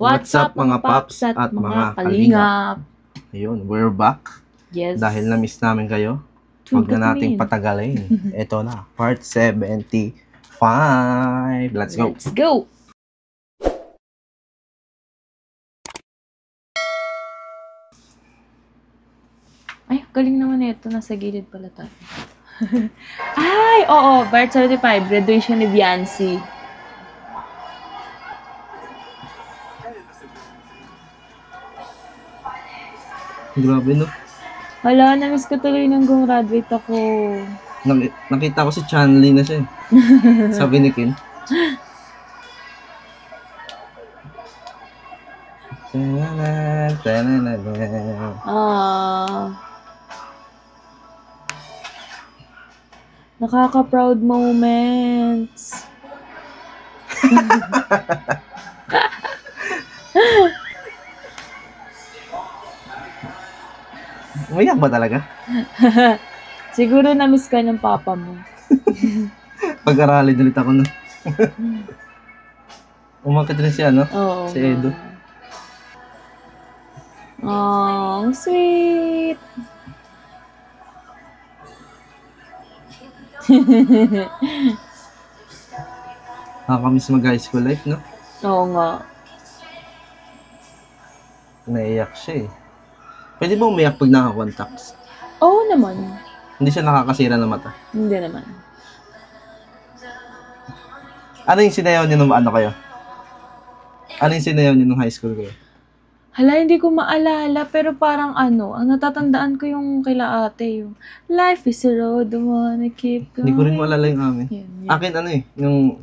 What's up mga paps at mga kalingap? Ayun, we're back. Yes. Dahil na-miss namin kayo, huwag na nating patagalin. Ito na, part 75. Let's go. Let's go! Ay, galing naman ito. Nasa gilid pala tayo. Ay, oo. Part 75. Graduation ni Biancy. Grabe no. Hala, na-miss ko tuloy nung gumraduate ako. Nakita ko si Chanli na siya. Sabi ni Kim. Nakaka-proud moments. Umiyak ba talaga? Siguro na-miss ka ng papa mo. Pag-aralin ulit ako no. Umakit rin siya no? Oo. Si Edo. Oh, sweet. Nakakamiss mag-high school life no? Oo nga. Naiyak siya eh. Pwede ba umiyak pag naka-contacts? Oo naman. Hindi siya nakakasira ng mata. Hindi naman. Ano yung sinayaw niyo nung ano kayo? Ano yung sinayaw niyo nung high school kayo? Hala, hindi ko maalala, pero parang ano, ang natatandaan ko yung kaila ate, yung life is a road, I wanna keep going. Hindi ko rin maalala yung amin. Yun. Akin ano eh, yung,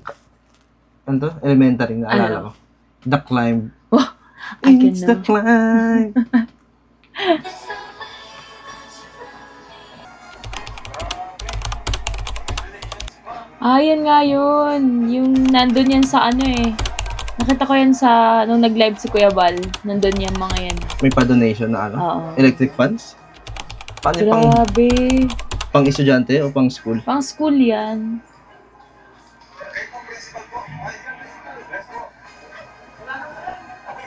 ano to? Elementary, naalala ko. The Climb. Oh, I can It's the know. climb. Yun nga yun. Yung nandun yan sa ano eh. Nakita ko yan sa, nung nag-live si Kuya Bal. Nandun yan mga yan. May pa-donation na ano? Oo. Electric fans? Paano yung Grabe. pang estudyante o pang school? Pang school yan.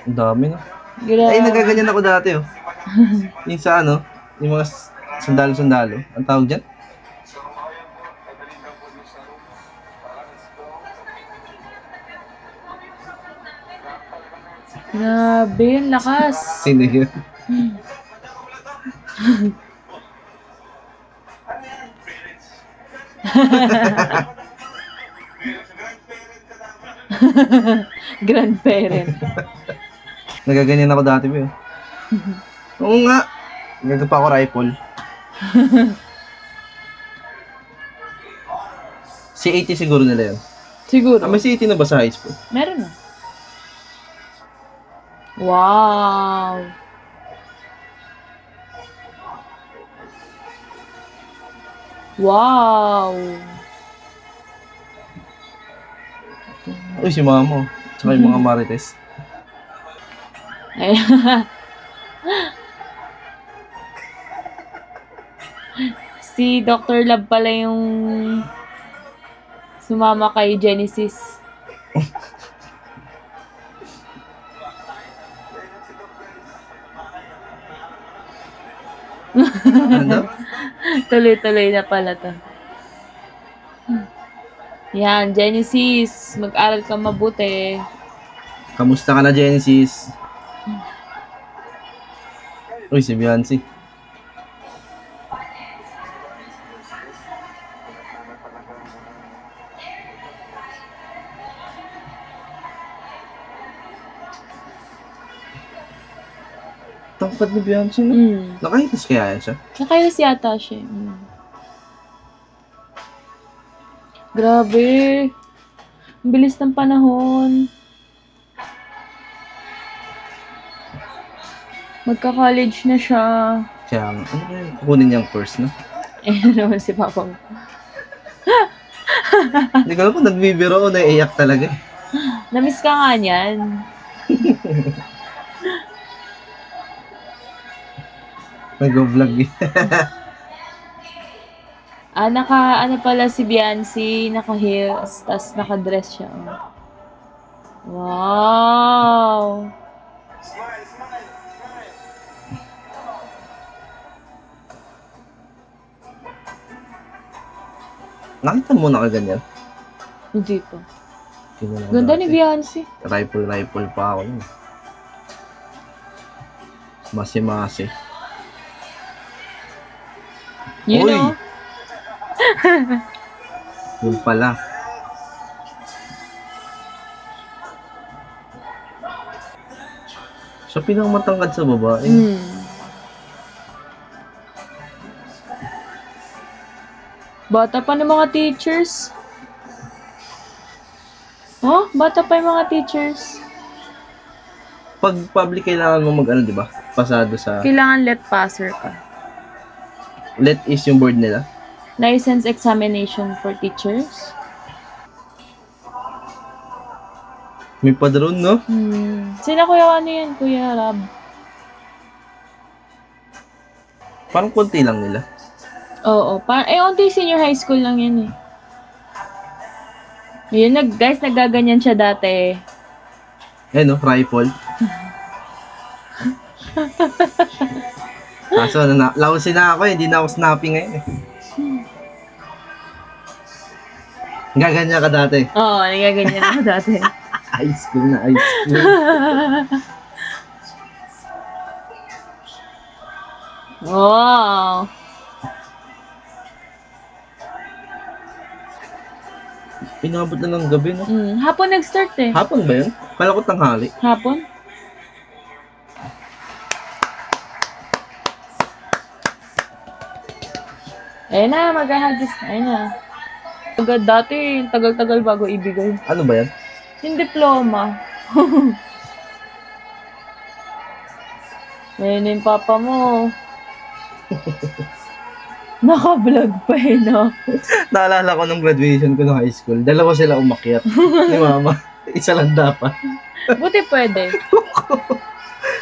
Ang dami no? Grabe. Ay, nagaganyan ako dati oh. Yung sa ano, yung mga sundalo-sundalo. Ang tawag dyan? Grabe, ang lakas. Sino yun? Grandparent. Nagaganyan ako dati ba Oo nga. Nagpa ako rifle. Si 80 siguro nila yun. Siguro. May si 80 na ba sa high school? Meron na. Wow. Wow. Uy, si mama. Tsaka yung mga marites. Ay. Si Dr. Love pala yung sumama kay Genesis. Ano? Tuloy-tuloy na pala to. Yan, Genesis. Mag-aral ka mabuti. Kamusta ka na, Genesis? Uy, si Beyonce. Tangkad ni Beyonce, no? Nakahitas kaya yan siya? Nakailas yata siya. Grabe. Ang bilis ng panahon. Magka-college na siya. Kaya, ano ba yung kukunin niyang course, no? Eh, naman si Papa mo. Hindi ko alam kung nagbibiro o naiiyak talaga eh. Namiss ka nga niyan. Nag-vlog eh. Ano pala si Biancy, naka-heels, tas naka-dress siya. Oh. Wow! Nakita mo na kaganyan? Hindi pa. Tingnan mo Ganda ni dati. Beyonce. Rifle pa ako nun. Masi-masi. You Uy! know? Yun pala. Siya pinakamatangkad sa babae. Bata pa ng mga teachers. Oh, bata pa yung mga teachers. Pag public, kailangan mo mag-ano, di ba? Pasado sa... Kailangan let passer ka. Let is yung board nila. License examination for teachers. May padron, no? Sila kuya ano yan, Kuya Rab? Parang konti lang nila. Oo, onti senior high school lang yan eh. Yun, guys, nagaganyan siya dati. Eh, no? Rifle. Kaso, lausin na ako eh. Hindi na ako snapping ngayon eh. Gaganyan ka dati. Oo, nagaganyan ako dati. High school na, high school. Wow! Inabot na ng gabi, no? Hapon nag-start eh. Hapon ba yun? Kala ko tanghali. Hapon? Ayun na, maghahagis. Ayun na. Agad dati, tagal-tagal bago ibigay. Ano ba yan? Yung diploma. Ayun na yung papa mo. Naka-vlog pa eh, no? Naalala ko nung graduation ko ng high school. Dalawa sila umakyat. Ni mama. Isa lang dapat. Buti pwede.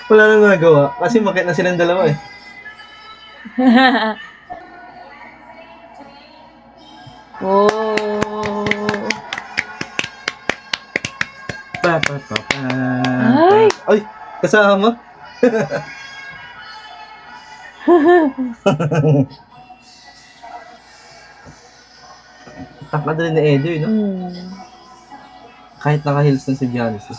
Wala nang nagawa. Kasi umakyat na silang dalawa eh. Oh. Pa, pa, pa, pa. Ay! Ay! Kasama? Takad rin ni Edo eh, no? Kahit naka-heels na si Beyonce.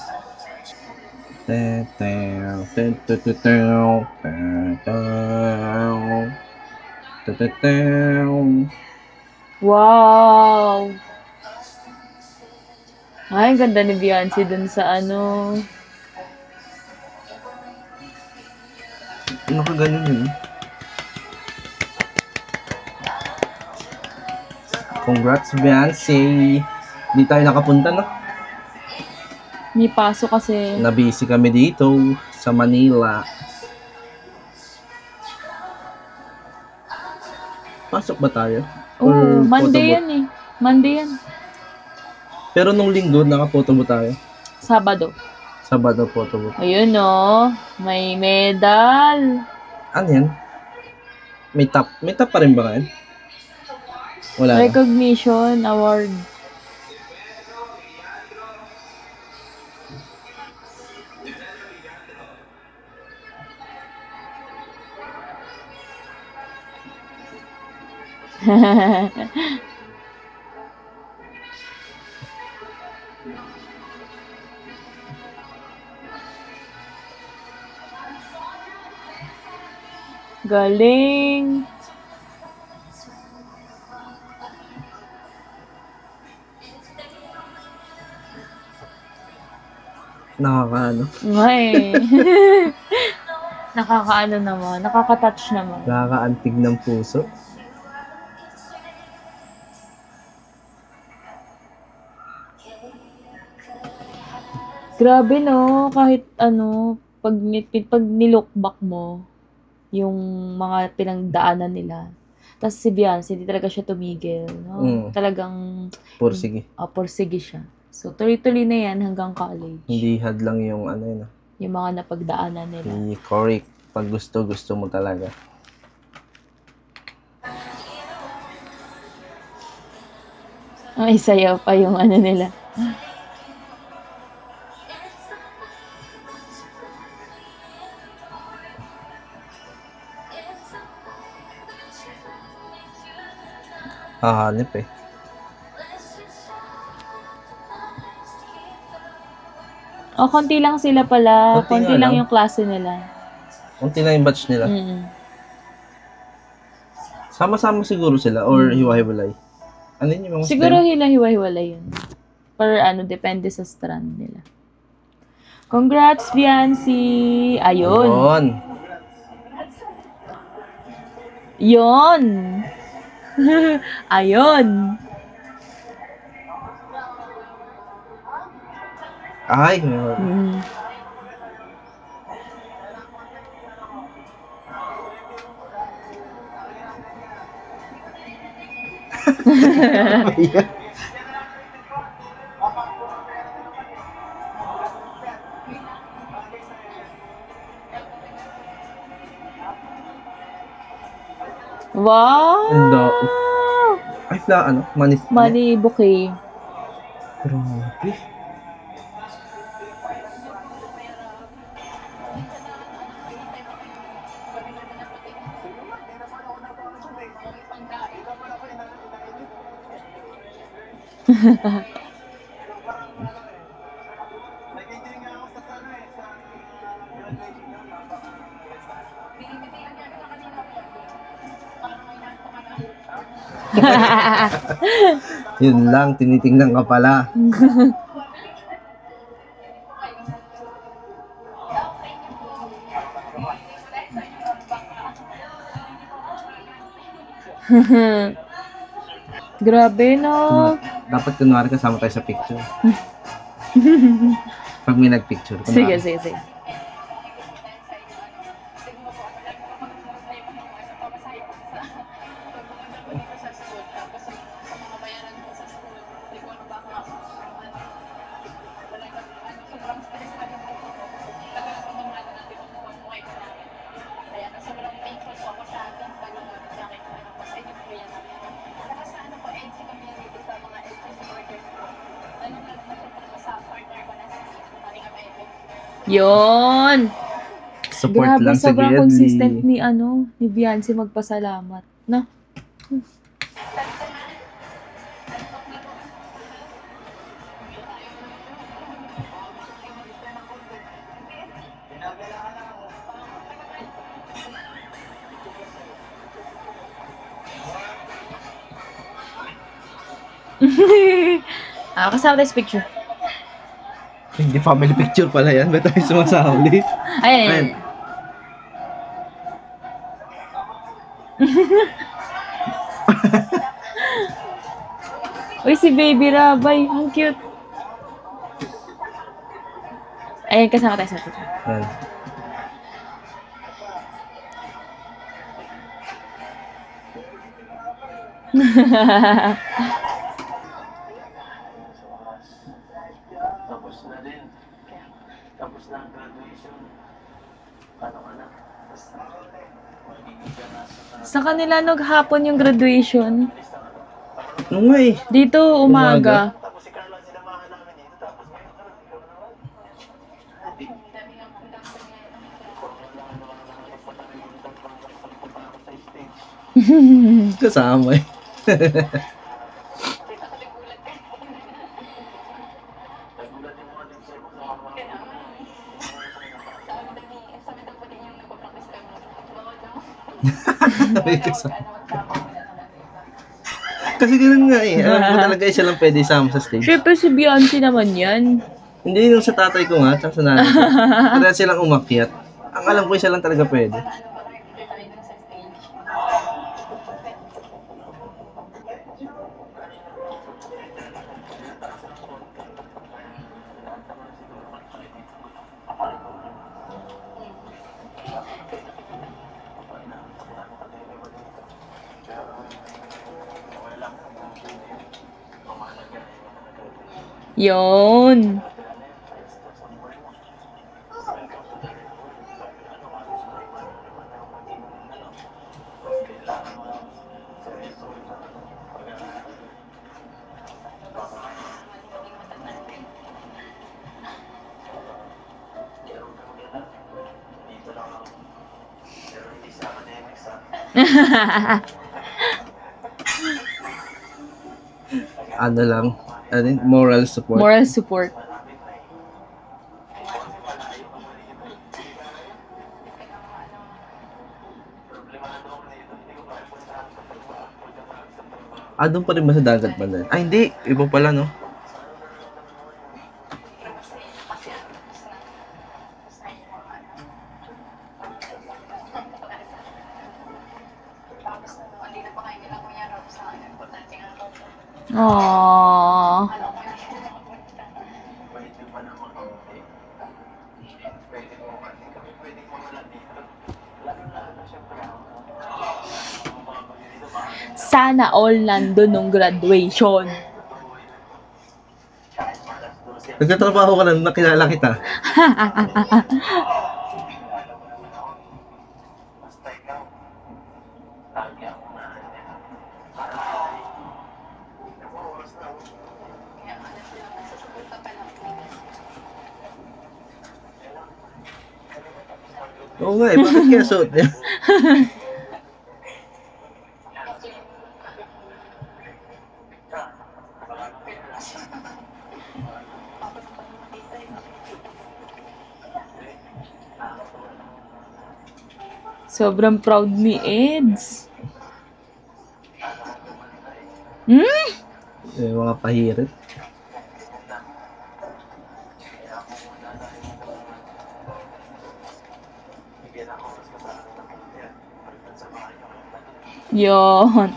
Wow! Ay, ganda ni Beyonce dun sa ano. Nakaganyan yun. Congrats, Beyonce! Di tayo nakapunta, no? May paso kasi. Na-busy kami dito sa Manila. Pasok ba tayo? Oo, Or Monday photobooth? yan eh. Monday yan. Pero nung linggo, naka-photo ba tayo? Sabado. Sabado, photo booth. Ayun no, may medal. Ano yan? May top. May top pa rin ba ngayon? Wala na. Recognition award. Galing. Nakakaano. Nga eh. Nakakaano naman, nakaka-touch naman. Nakakaantig ng puso. Grabe no, kahit ano, pag nilook back mo, yung mga pinagdaanan nila. Tapos si Beyonce, hindi talaga siya tumigil. No? Talagang Pursige. Pursige siya. So, tuloy-tuloy na yan hanggang college. Hindi hadlang yung ano yun. Yung mga napagdaanan nila. Correct. Pag gusto mo talaga. Ay, sayaw pa yung ano nila. Hahanip eh. Oh, konti lang sila pala. Konti Konti nga lang lang. yung klase nila. Konti lang yung batch nila. Mm. Sama-sama siguro sila or hiwa-hiwalay. Ano yun yung mga Siguro stem? hinahiwa-hiwalay yun. Per ano, depende sa strand nila. Congrats, Biancy! Ayun. Yon. Ayun. Ay, Mm. Wow! Ay, ano? Money bouquet. Grabe. Yun lang, tinitingnan ka pala. Grabe, no? Dapat kunwari kasama tayo sa picture. Pag may nagpicture. Sige, sige, sige. Yon. Support Grabe, lang sa sobrang Gedli. consistent ni Beyonce magpasalamat. Na? Kasama tayo sa picture. Hindi family picture pala yan. Ba't tayo sumasali? Ayan. Uy, si Baby Rabay. Ang cute. Ayan, kasama tayo sa picture. Ayan. Tapos na din. Tapos na ang graduation. Paano ka na? Sa kanila naghapon yung graduation. Oo nga eh. Dito, umaga. Tapos si Carla sinamahan namin dito. Tapos ngayon, Kasama eh. Kasi ganun nga eh. Alam ko talaga isa lang pwede isama sa stage. Siyempre si Beyonce naman yan. Hindi yung sa tatay ko nga, tsaka sa nanay ko. Kaya silang umakyat. Ang alam ko isa lang talaga pwede. Yon. Ano lang, moral support. Moral support. Doon pa rin ba sa dagat ba na? Ay, hindi. Iba pala, no? Aww. Pwede pa naman hindi. Pwede mo kasi kami pwede mo wala dito. Lalo siyempre ako. Ang mga bagay dito, baka Sana all nandun nung graduation. Nagkatrabaho ka na nung nakilala kita. basta ikaw. Lagi ako mahal niya. Oras na ako. Oo nga eh, bakit kaya suot niya? Sobrang proud ni Eds. Hmm? Mga pahirit. Yon.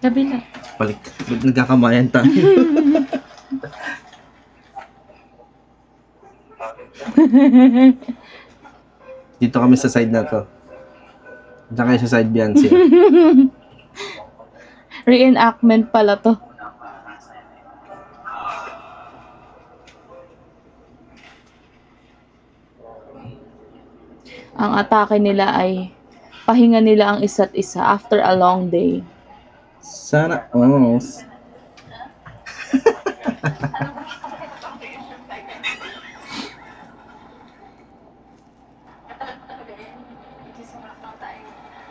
Kabila. Balik. Nagkakamayan tayo. Dito kami sa side na to. Diyan kayo sa side Beyonce. Reenactment pala to. Ang atake nila ay pahinga nila ang isa't isa after a long day. Sana, oh.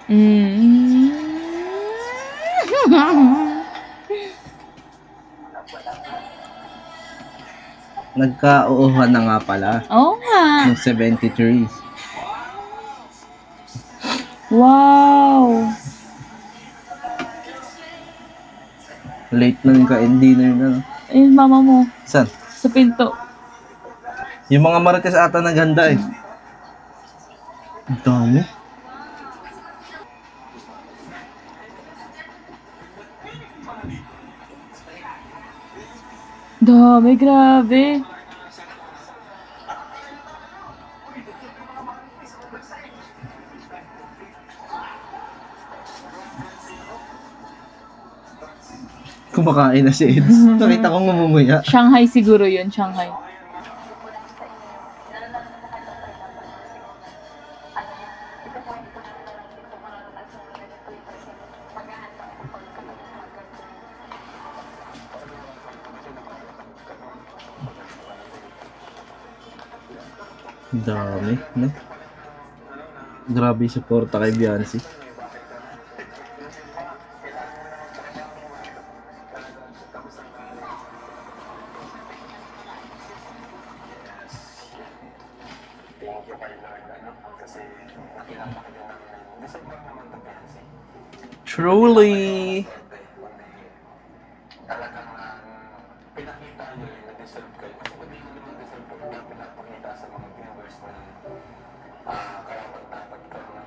Mm. Nagka-uuhan na nga pala. Oo nga. Yung 73. Wow. Late na yung kain dinner na. No? Eh, mama mo. Saan? Sa pinto. Yung mga marites ata naganda eh. Ang dami. Dami, grabe. Kumakain na si Eds. Nakita ko mamumuya. Shanghai siguro yun, Shanghai. Dami. No? Grabe yung suporta kay Beyonce. Thank you kay Lord, kasi nakilala ka din namin. Deserve lang naman ito, Beyonce. Truly. Talagang pinakita nyo yun na deserve kayo. Kasi kung di mo naman deserve ko, hindi ang pinapakita sa mga viewers na karapat dapat ka na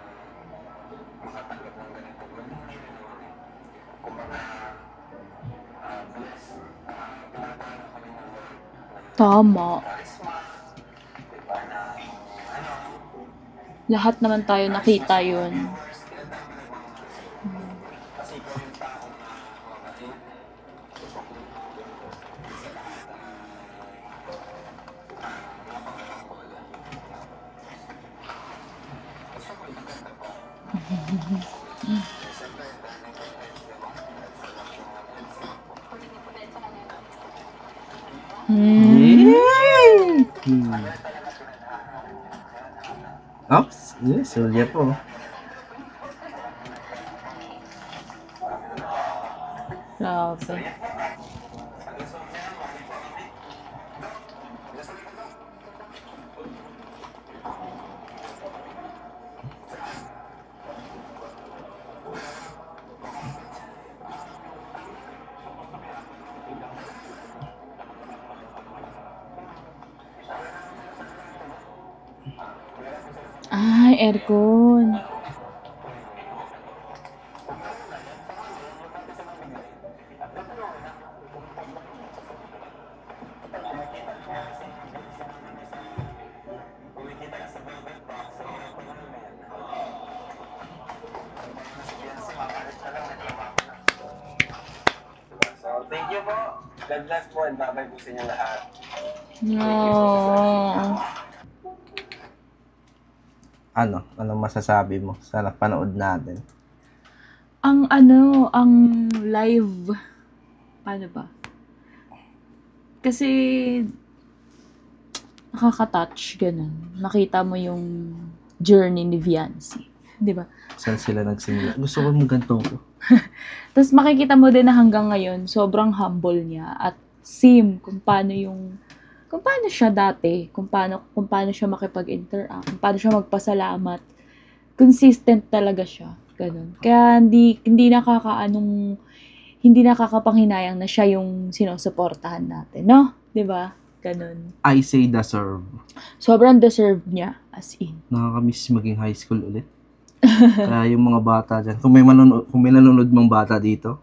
makatanggap ng ganito. Hindi rin naman eh. Kung mga bless, pinapala kami ng Lord na Tama. charisma, diba na Lahat naman tayo nakita yun. viewers, kaya dami nagmamahal sa'yo. Kasi ikaw yung taong mabait, sa lahat napakalambol. Gusto ko itaganda pa. Siyempre, dahil ng content, diba? Production ng EDSA. Hmm. Oops. Yes, Julia po. Grabe. may aircon. Kumikita ka sa velvet box, sa mga pa namin. Yes, makalit ka lang, nagtrabaho na. So, thank you po. God bless po and bye-bye po sa inyo lahat. No. Anong masasabi mo sa napanood natin? Ang live, paano ba? Kasi, nakaka-touch, ganun. Nakita mo yung journey ni Viancy. Di ba? Saan sila nagsimula? Gusto ko mong ganito ko. Tapos makikita mo din na hanggang ngayon, sobrang humble niya at same kung paano siya dati, kung paano siya makipag-interact, kung paano siya magpasalamat. Consistent talaga siya, ganun. Kaya hindi nakakapanghinayang na siya yung sinusuportahan natin, no? 'Di ba? Ganun. I say deserve. Sobrang deserve niya, as in. Nakakamiss maging high school ulit. Kaya yung mga bata dyan, kung may nanonood mong bata dito,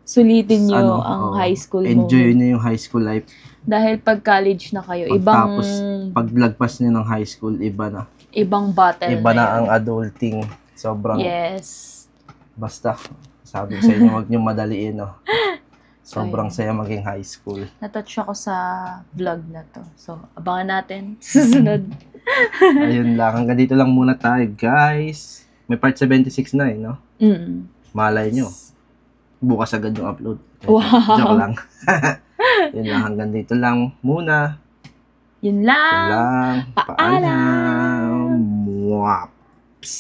Sulitin niyo ang high school enjoy moment. niyo yung high school life. Dahil pag college na kayo, Pagtapos, paglagpas niyo ng high school, iba na. ibang battle Iba na yun. ang adulting. Sobrang, Yes. basta, sabi ko sa inyo, huwag niyo madaliin, no? Sobrang saya maging high school. Natouch ako sa vlog na to. So, abangan natin. Susunod. Ayun lang, hanggang dito lang muna tayo, guys. May part 76 na no? Malay nyo, bukas agad yung upload. Wow. Joke lang. Yun lang, hanggang dito lang muna. Yun Yun lang. lang. Paalam. Paalam. Mwaps.